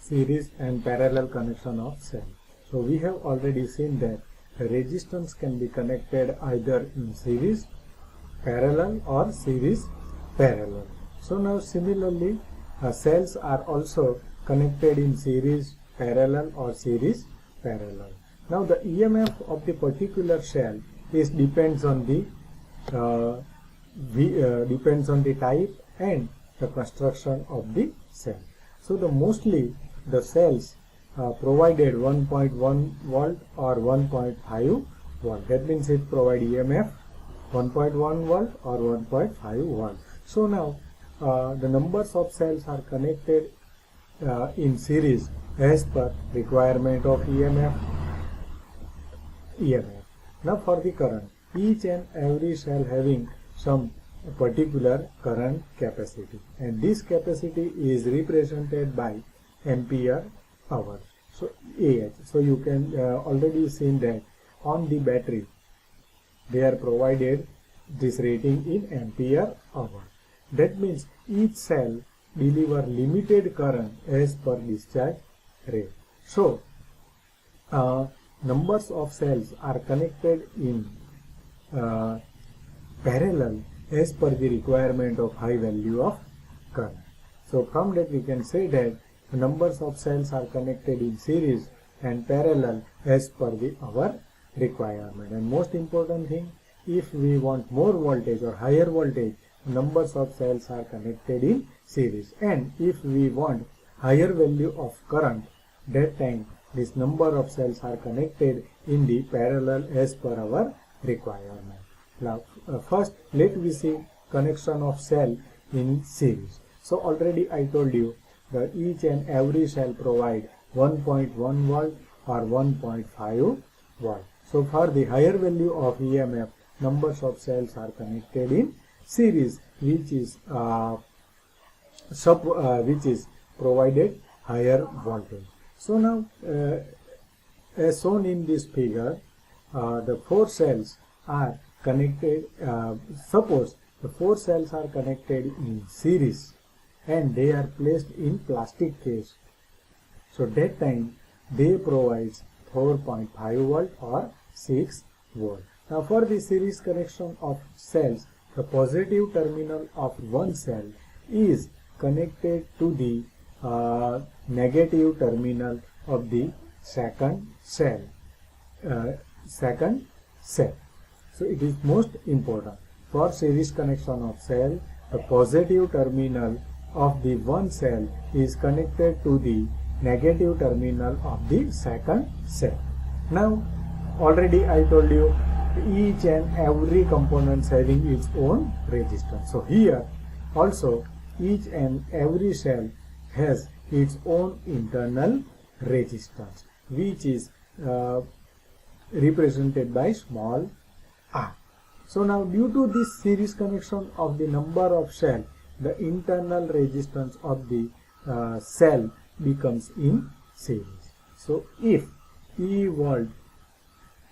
series and parallel connection of cell. So we have already seen that the resistance can be connected either in series parallel or series parallel. So now similarly cells are also connected in series parallel or series parallel. Now the EMF of the particular cell is depends on the type and the construction of the cell. So mostly the cells provided 1.1 volt or 1.5 volt. That means it provide EMF 1.1 volt or 1.5 volt. So now the numbers of cells are connected in series as per requirement of EMF. Now for the current, each and every cell having some particular current capacity, and this capacity is represented by ampere hour. So AH. So you can already seen that on the battery they are provided this rating in ampere hour. That means each cell deliver limited current as per discharge rate. So numbers of cells are connected in parallel as per the requirement of high value of current. So from that we can say that the numbers of cells are connected in series and parallel as per our requirement. And most important thing, if we want more voltage or higher voltage, numbers of cells are connected in series, and if we want higher value of current, that time this number of cells are connected in the parallel as per our requirement. Now first let me see connection of cell in series. So already I told you that each and every cell provide 1.1 volt or 1.5 volt. So for the higher value of EMF, numbers of cells are connected in series, which is provided higher voltage. So now as shown in this figure, the four cells are connected. Suppose the four cells are connected in series and they are placed in plastic case. So that time they provide 4.5 volt or 6 volt. Now for the series connection of cells, the positive terminal of one cell is connected to the negative terminal of the second cell. So it is most important for series connection of cell, the positive terminal of the one cell is connected to the negative terminal of the second cell. Now already I told you each and every component having its own resistance. So here also each and every cell has its own internal resistance, which is represented by small r. So now due to this series connection of the number of cells, the internal resistance of the cell becomes in series. So if E volt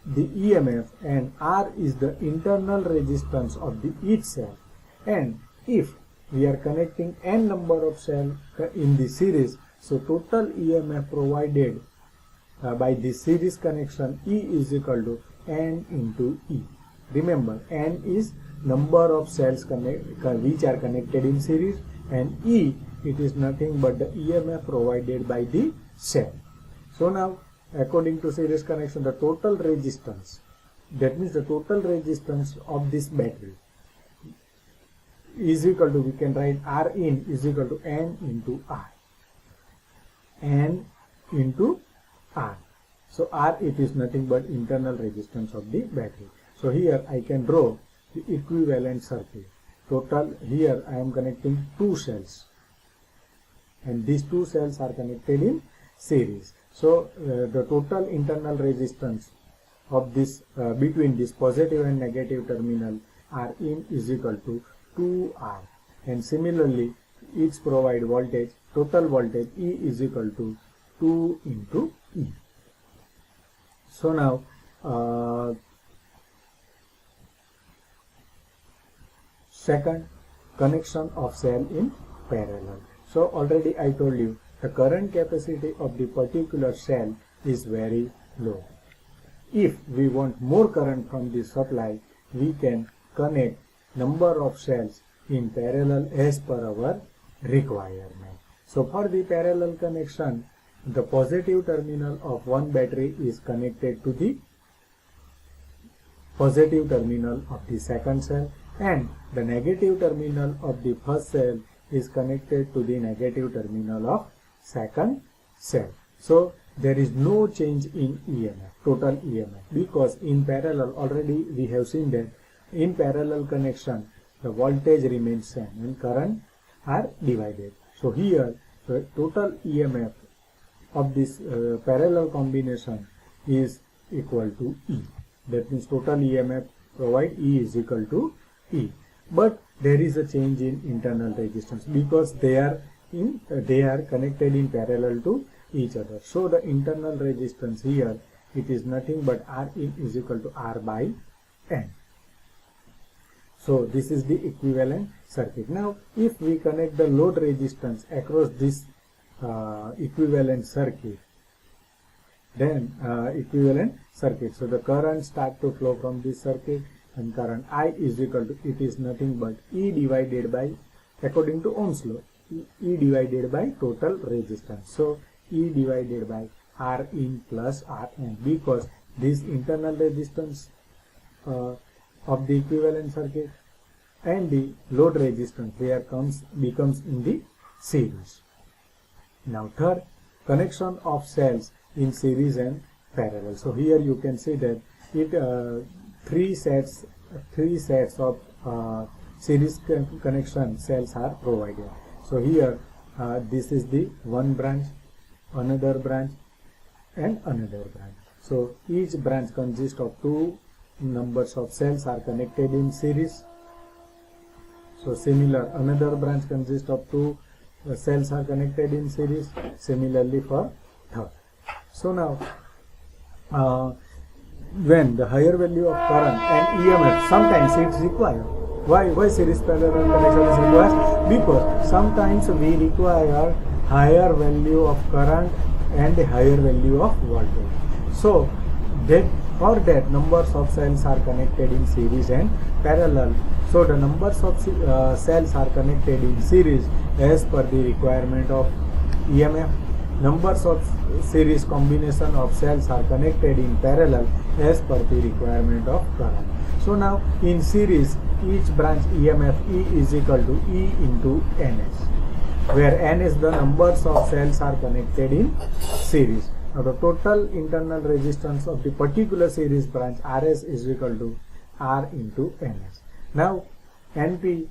the EMF and R is the internal resistance of the each cell, and if we are connecting n number of cells in the series, so total EMF provided by this series connection E is equal to N into E. Remember, N is number of cells which are connected in series, and E, it is nothing but the EMF provided by the cell. So now according to series connection, the total resistance, that means the total resistance of this battery is equal to, we can write R in is equal to N into R. N into R. So R, it is nothing but internal resistance of the battery. So here I can draw the equivalent circuit. Total, here I am connecting two cells, and these two cells are connected in series. So the total internal resistance of this between this positive and negative terminal R in is equal to 2R, and similarly each provide voltage, total voltage E is equal to 2 into E. So now second, connection of cell in parallel. So already I told you the current capacity of the particular cell is very low. If we want more current from the supply, we can connect number of cells in parallel as per our requirement. So for the parallel connection, the positive terminal of one battery is connected to the positive terminal of the second cell, and the negative terminal of the first cell is connected to the negative terminal of second cell. So there is no change in EMF, total EMF, because in parallel already we have seen that in parallel connection the voltage remains same and current are divided. So here the total EMF of this parallel combination is equal to E. That means total EMF provide E is equal to E. But there is a change in internal resistance because they are connected in parallel to each other. So the internal resistance here, it is nothing but R in is equal to R by N. So this is the equivalent circuit. Now if we connect the load resistance across this equivalent circuit, then so the current start to flow from this circuit, and current I is equal to, it is nothing but E divided by, according to Ohm's law, E divided by total resistance. So E divided by R in plus R in, because this internal resistance of the equivalent circuit and the load resistance becomes in the series. Now third, connection of cells in series and parallel. So here you can see that it three sets of series connection cells are provided. So here this is the one branch, another branch and another branch. So each branch consists of two numbers of cells are connected in series. So similar, another branch consists of two cells are connected in series. Similarly for third. So now when the higher value of current and EMF, sometimes it's required. Why series parallel connection is required? Because sometimes we require higher value of current and a higher value of voltage. So that for that numbers of cells are connected in series and parallel. So the numbers of cells are connected in series as per the requirement of EMF. Numbers of series combination of cells are connected in parallel as per the requirement of current. So now in series, each branch EMF E is equal to E into Ns, where N is the numbers of cells are connected in series. Now the total internal resistance of the particular series branch Rs is equal to R into Ns. Now NP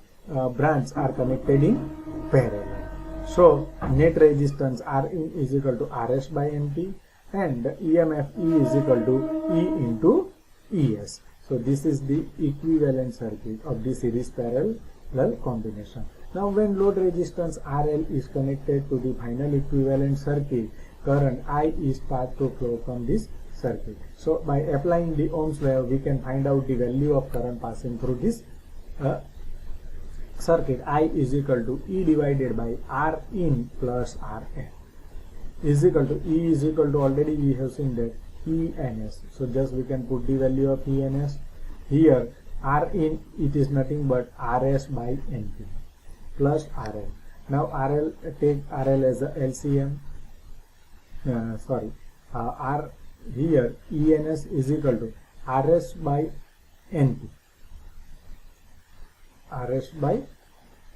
branch are connected in parallel. So net resistance Rin is equal to Rs by Np, and EMF E is equal to E into Es. So this is the equivalent circuit of the series parallel combination. Now when load resistance RL is connected to the final equivalent circuit, current I is start to flow from this circuit. So by applying the Ohm's law, we can find out the value of current passing through this circuit. I is equal to E divided by R in plus Rn is equal to E is equal to, already we have seen that, ENS. So just we can put the value of ENS here. R in, it is nothing but Rs by Np plus RL. Now RL, take RL as a LCM. R here ENS is equal to Rs by Np. Rs by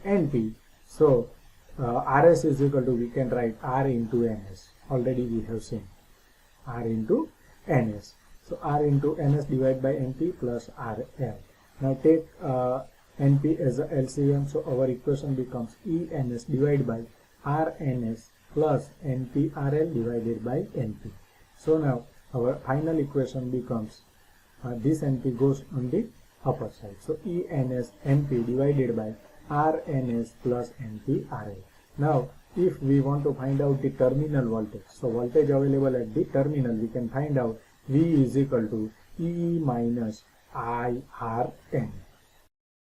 Np. So Rs is equal to, we can write R into Ns. Already we have seen R into Ns. So R into Ns divided by Np plus RL. Now take Np as a LCM. So our equation becomes ENS divided by RNS plus NPRL divided by Np. So now our final equation becomes this Np goes on the upper side. So ENS Np divided by RNS plus NPRL. Now if we want to find out the terminal voltage, so voltage available at the terminal, we can find out V is equal to E minus IRN.